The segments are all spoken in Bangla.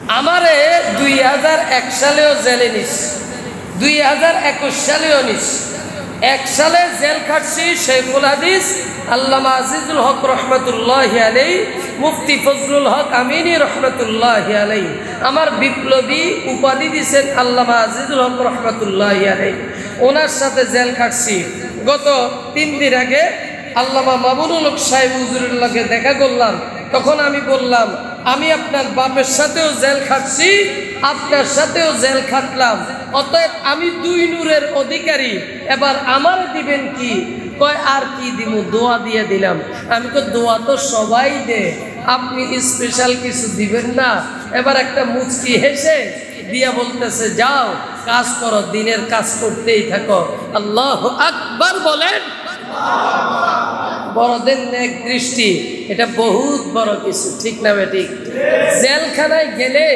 আমারে 2001 সালেও জেলে নিস, 2021 সালেও নিস। 1 সালে জেল খাটছি শেখুল হাদিস আল্লামা আজিজুল হক রহমতুল্লাহি আলাইহি, মুফতি ফজলুল হক আমিনী রহমতুল্লাহি আলাইহি। আমার বিপ্লবী উপাধি দিয়েছেন আল্লামা আজিজুল হক রহমতুল্লাহি আলাইহি। ওনার সাথে জেল খাটছি। গত 3 দিন আগে আল্লামা মামুনুল হক সাহেব হুজুরুল্লাহকে দেখা করলাম। তখন আমি বললাম, আমি আপনার বাপের সাথেও জেল খাটছি, আপনার সাথেও জেল খাটলাম, অতএব আমি 2 নূরের অধিকারী, এবার আমার দিবেন কি? কয় আর কি দিব, দোয়া দিয়ে দিলাম। আমি তো দোয়া তো সবাই দে, আপনি স্পেশাল কিছু দিবেন না? এবার একটা মুচকি হেসে দিয়া বলতেছে, যাও কাজ করো, দিনের কাজ করতেই থাকো। আল্লাহু আকবার বলেন। বড়দের নেক দৃষ্টি, এটা বহুত বড় কিছু, ঠিক না বেঠিক? জেলখানায় গেলে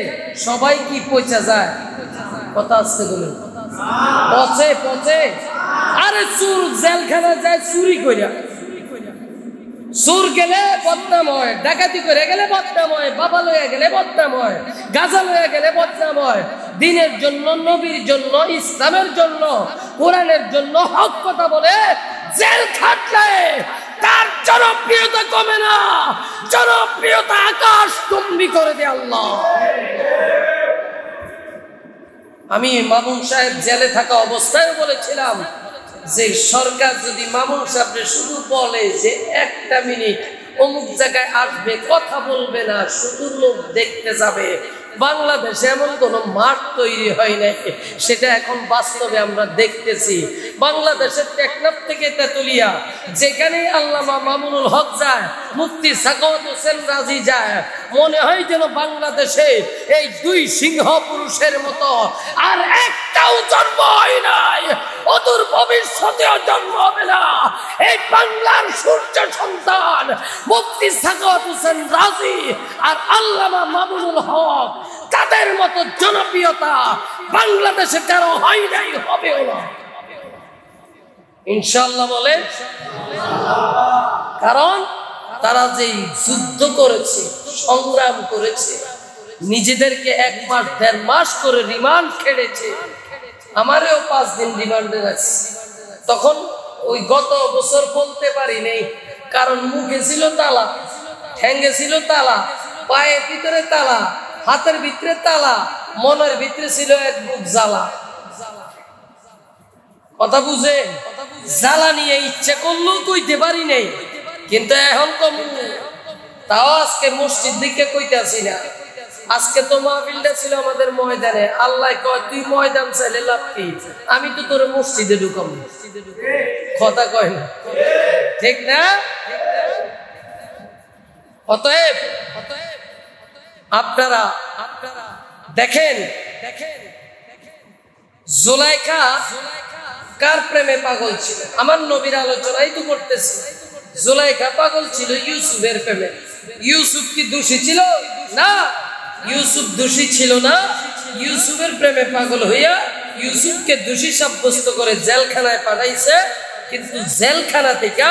সবাই কি পচা যায়? কথা আসতে বলুন, পচে পচে। আরে চোর জেলখানায় যায় চুরি কইরা, চোর গেলে বদনাম হয়, ডাকাতি করে গেলে বদনাম হয়, বাবা লইয়া গেলে বদনাম হয়, গাজা লইয়া গেলে বদনাম হয়। দিনের জন্য, নবীর জন্য, ইসলামের জন্য, কোরআনের জন্য হক কথা বলে জেল খাটলে তার জনপ্রিয়তা কমে না, জনপ্রিয়তা আকাশ চুম্বি করে দেয় আল্লাহ। আমি মামুন সাহেব জেলে থাকা অবস্থায় বলেছিলাম যে সরকার যদি মামুন সাহেবকে শুধু বলে যে 1 মিনিট অমুক জায়গায় আসবে, কথা বলবে না, শুধু লোক দেখতে যাবে, বাংলাদেশে এমন কোনো মাঠ তৈরি হয় নাই। সেটা এখন বাস্তবে আমরা দেখতেছি। বাংলাদেশের টেকনাফ থেকে তেতুলিয়া যেখানে আল্লামা মামুনুল হক যায়, মুফতি সাখাওয়াত হোসেন রাজি যায়, মনে হয় যেন বাংলাদেশে এই 2 সিংহ পুরুষের মতো আর একটাও জন্ম হয় নাই, অদূর ভবিষ্যতেও জন্ম হবে না। এই বাংলার সূর্য সন্তান মুফতি সাখাওয়াত হোসেন রাজি আর আল্লামা মামুনুল হক, তাদের মতো জনপ্রিয়তা বাংলাদেশে কারো হয় নাই, হবেও না ইনশাআল্লাহ বলে। কারণ তারা যেই যুদ্ধ করেছে, সংগ্রাম করেছে, নিজেদেরকে 1 মাস 1.5 মাস করে রিমান্ড খেটেছে। আমারও 5 দিন রিমান্ডে আছে। তখন ওই গত বছর বলতে পারি নেই, কারণ মুখে ছিল তালা, ঠ্যাঙ্গে ছিল তালা, পায়ের ভিতরে তালা, হাতের ভিতরে তালা, মনের ভিতরে ছিল এক বুক জ্বালা। কথা বুঝে? জ্বালা নিয়ে ইচ্ছে করলেও কইতে পারি নাই, কিন্তু এখন কম। তাও আজকে মসজিদ দিকে কইতে আসি না। আজকে তো মাহফিলটা ছিল আমাদের ময়দানে। আল্লাহ কয়, তুই ময়দান চাইলে লাভ কি? আমি তো তোর মসজিদে ঢুকাম। কথা কয় না, ঠিক না? অতএব আপনারা দেখেন, জুলাইখা কার প্রেমে পাগল ছিল? আমার নবীর আলোচনাই তো করতেছি। জুলাইখা পাগল ছিল ইউসুফের প্রেমে। ইউসুফ কি দোষী ছিল? না, ইউসুফ দোষী ছিল না। ইউসুফের প্রেমে পাগল হইয়া ইউসুফকে দোষী সাব্যস্ত করে জেলখানায় পাঠাইছে। কিন্তু জেলখানা থেকে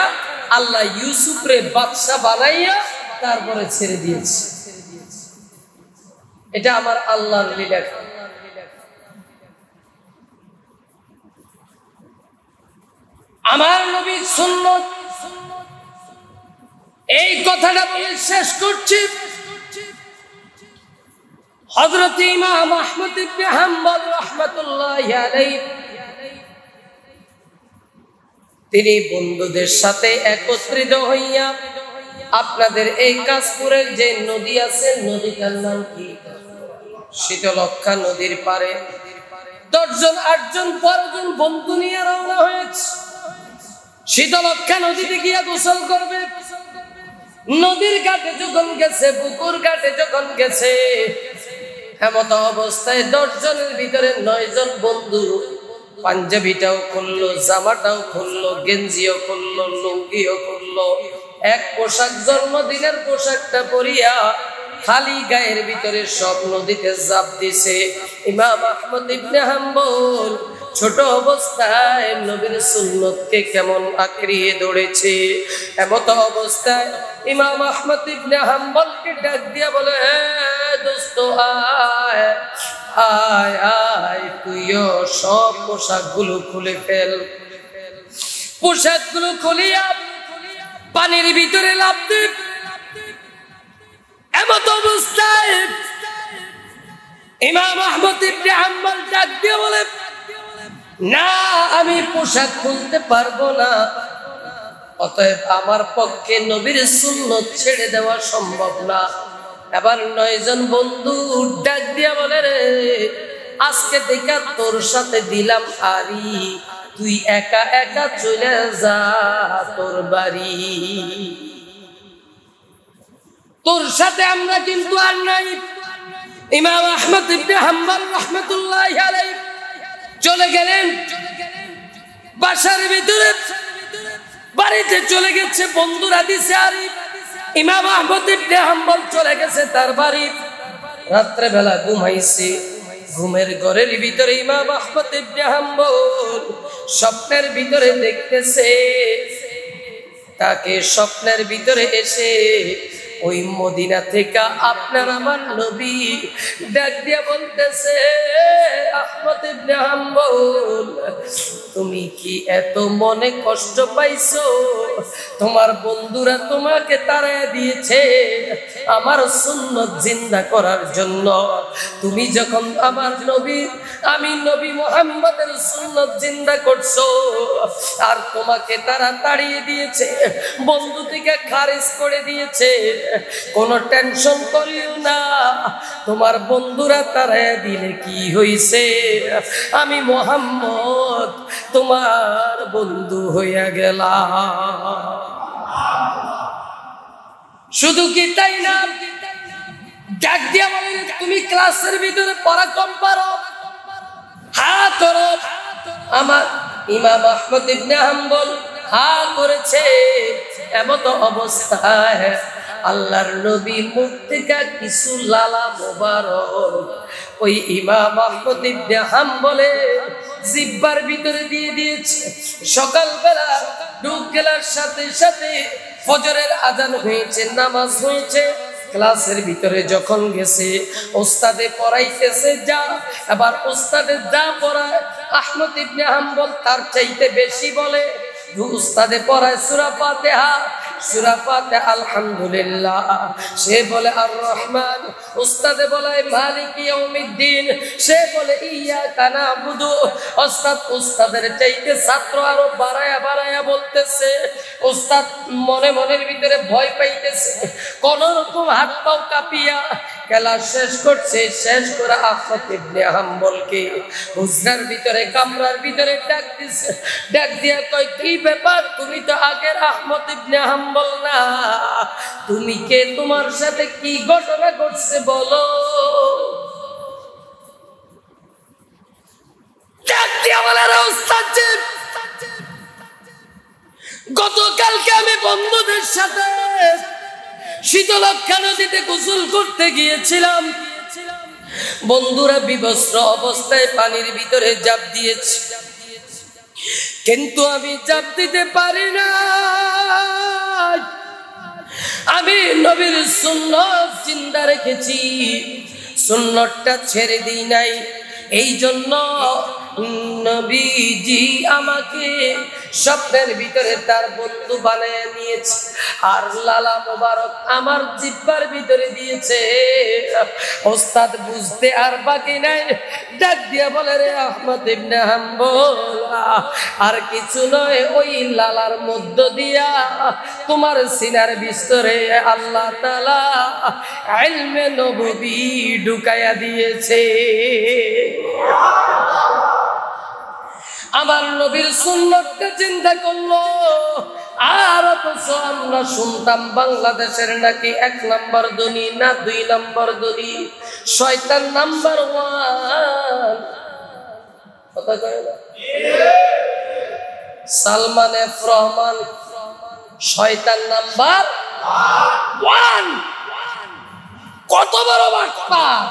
আল্লাহ ইউসুফরে বাদশা বানাইয়া তারপরে ছেড়ে দিয়েছে। এটা আমার আল্লাহর লীলা। আমার নবীর সুন্নাত। এই কথাটা বলে শেষ করছি। হযরত ইমাম আহমদ ইবনে হাম্বল রাহমাতুল্লাহি আলাইহি তিনি বন্ধুদের সাথে একত্রিত হইয়া আপনাদের এই কাশপুরের যে নদী আছে, নদীটার নাম কি? শীতলক্ষা নদীর পারে 10 জন 8 জন 12 জন বন্ধু নিয়ে রওনা হয়েছে। শীতলক্ষা নদীতে গিয়ে গোসল করবে। নদীর ঘাটে যখন গেছে, পুকুর ঘাটে যখন গেছে, এমত অবস্থায় 10 জনের ভিতরে 9 জন বন্ধু পাঞ্জাবিটাও খুললো, জামাটাও খুললো, গেঞ্জিও খুললো, লুঙ্গিও খুললো, এক পোশাক, জন্মদিনের পোশাকটা পরিয়া খালি গায়ের ভিতরে সব নদীতে ঝাঁপ দিছে। ইমাম আহমদ ইবনে হাম্বল ছোট অবস্থায় নবীর সুন্নতকে কেমন আঁকড়িয়ে ধরেছে। এমত অবস্থায় ইমাম আহমদ ইবনে হাম্বলকে ডাক দিয়া বলে, হে দোস্ত আয় আয় আয়, তুইও সব পোশাকগুলো খুলে ফেল। পোশাকগুলো খুলিয়া পানির ভিতরে লাফ দে। এমত অবস্থায় ইমাম আহমদ ইবনে হাম্বল ডাক দিয়ে বলে, না আমি পোশাক খুলতে পারবো না, অতএব আমার পক্ষে নবীর সুন্নত ছেড়ে দেওয়া সম্ভব না। এবার 9 জন বন্ধু ডাক দিয়া বলে, রে আজকে দেখা তোর সাথে দিলাম আরি, তুই একা একা চলে যা তোর বাড়ি, তোর সাথে আমরা কিন্তু আর নাই। ইমাম আহমদ ইবনে হাম্বল রাহমাতুল্লাহি আলাইহি চলে গেলেন বাসার ভিতরে, বাড়িতে চলে গেছে। বন্ধুরা দিছে আরি, ইমাম আহমদ ইবনে হাম্বল চলে গেছে তার বাড়ি। রাত্রে বেলা ঘুমাইছে, ঘুমের ঘরের ভিতরে ইমাম আহমদ ইবনে হাম্বল স্বপ্নের ভিতরে দেখতেছে, তাকে স্বপ্নের ভিতরে এসে ওই মদিনা থেকে আপনার আমার নবী ডাক দিয়া বলতেছে, আহমদ ইবনে হাম্বল তুমি কি এত মনে কষ্ট পাইছো? তোমার বন্ধুরা তোমাকে তাড়ায় দিয়েছে আমার সুন্নত জিন্দা করার জন্য। তুমি যখন আমার নবী, আমি নবী মুহাম্মদের সুন্নত জিন্দা করছো, আর তোমাকে তারা তাড়িয়ে দিয়েছে, বন্ধু থেকে খারিজ করে দিয়েছে, কোনো টেনশন করিও না, তোমার বন্ধুরা তাড়ায় দিলে কি হইছে, আমি মুহাম্মদ তোমার বন্ধু হইয়া গেলাম। শুধু কি তাই না, ডাক দিয়া বলে, তুমি ক্লাসের ভিতরে পড়া কম পারো, হা করো। আমার ইমাম আহমদ ইবনে হাম্বল হা করেছে। এমত অবস্থায় আল্লাহর নবী মুখ থেকে কিছু লালা মোবারক ওই ইমাম আহমদ ইবনে হাম্বলে জিহ্বার ভিতরে দিয়ে দিয়েছে। সকালবেলা ঢুক গেলার সাথে সাথে ফজরের আজান হয়েছে, নামাজ হয়েছে। ক্লাসের ভিতরে যখন গেছে, ওস্তাদে পড়াইতেছে যা, এবার ওস্তাদে যা পড়ায় আহমদ ইবনে হাম্বল তার চাইতে বেশি বলে। উস্তাদে পড়ায় সূরা ফাতিহা, সূরা ফাতিহা আলহামদুলিল্লাহ, সে বলে আর রহমান। উস্তাদে বলে মালিক ইয়াউমিদ্দিন, সে বলে ইয়াকা নাবুদু। উস্তাদের চাইতে ছাত্র আরো বাড়ায়া বাড়ায়া বলতেছে। উস্তাদ মনে মনের ভিতরে ভয় পাইতেছে, কোন রকম হাত পাও কাঁপিয়া ক্লাস শেষ করছে। শেষ করে আহমদ ইবনে হাম্বলকে হুজরার ভিতরে, কামরার ভিতরে ডাক দিছে। ডাক দিয়া কয়, কি ব্যাপার, তুমি তো আগের আহমদ ইবনে হাম্বল না, তুমি কে, তোমার সাথে কি ঘটনা ঘটছে বলো। ডাক দিয়া বলে, উস্তাদ জি, গতকালকে আমি বন্ধুদের সাথে শীতলক্ষা নদীতে গোসল করতে গিয়েছিলাম। বন্ধুরা বিবস্ত্র অবস্থায় পানির ভিতরে ঝাঁপ দিয়েছে, কিন্তু আমি ঝাঁপ দিতে পারি না। আমি নবীর সুন্নত জিন্দা রেখেছি, সুন্নতটা ছেড়ে দিই নাই। এই জন্য নবীজি আমাকে স্বপ্নের ভিতরে তার বন্ধু বানিয়ে নিয়েছে, আর লালা মোবারক আমার জিহ্বার ভিতরে দিয়েছে। ওস্তাদ বুঝতে আর বাকি নাই, ডাক দিয়া বলে, রে আহমদ ইবনে হাম্বল, আর কিছু নয়, ওই লালার মধ্য দিয়া তোমার সিনার ভিতরে আল্লাহ তাআলা ইলমে নববী ঢুকাইয়া দিয়েছে। আমার নবীর সুন্নতটা চিন্তা করলো। আর অথচ আমরা শুনতাম বাংলাদেশের নাকি 1 নম্বর ধনী না 2 নম্বর ধনী, শয়তান নাম্বার 1। কথা কয় না, সালমান এফ রহমান শয়তান নাম্বার 1। কত বড় বাটপার,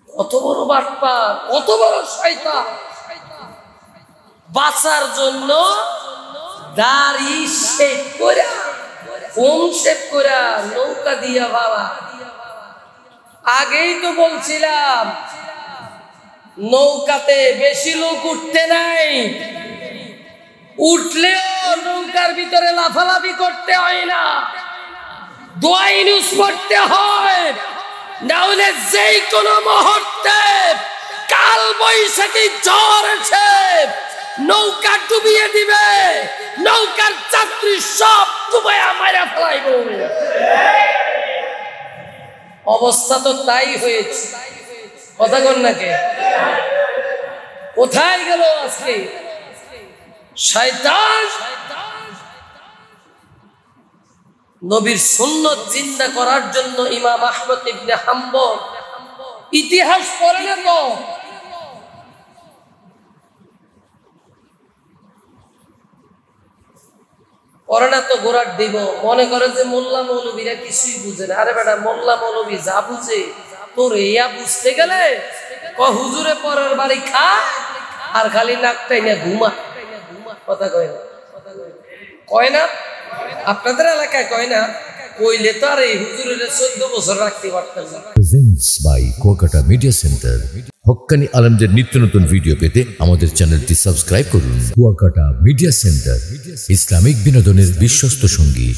কত বড় বাটপার, কত বড় শয়তান। বাঁচার জন্য দাড়ি শেভ করা, ফোন শেভ করা, নৌকা দিয়া বাবা। আগেই তো বলছিলাম নৌকাতে বেশি লোক উঠতে নাই, উঠলেও নৌকার ভিতরে লাফালাফি করতে হয় না, দোয়া ইউনুস পড়তে হয়, না হলে যেই কোনো মুহূর্তে কাল বৈশাখী ঝড় এসে নৌকা ডুবিয়ে দিবে, নৌকার যাত্রী সব ডুবাইয়া মারা ফেলাইব। অবস্থা তো তাই হয়েছে, কথা কন নাকি? কোথায় গেল আজকে শয়তান? নবীর সুন্নাত জিন্দা করার জন্য ইমাম আহমদ ইবনে হাম্বল ইতিহাস পড়ে না তো, পড়ে না তো গোড়ার দিব, মনে করে যে মোল্লা মৌলবীরা কিছুই বুঝে না। আরে বেটা, মোল্লা মৌলবী যা বুঝে তোর ইয়া বুঝতে গেলে হুজুরে পরের বাড়ি খা আর খালি নাকটাই না ঘুমা। কথা কয় না, কয় না? আপনাদের এলাকায় কয় না? কইলে তো আর এই হুজুরের 14 বছর রাখতে পারতেন না। Presents by Kuakata media centre. হক্কানি আলেমদের নিত্য নতুন ভিডিও পেতে আমাদের চ্যানেলটি সাবস্ক্রাইব করুন। কুয়াকাটা মিডিয়া সেন্টার, ইসলামিক বিনোদনের বিশ্বস্ত সঙ্গী।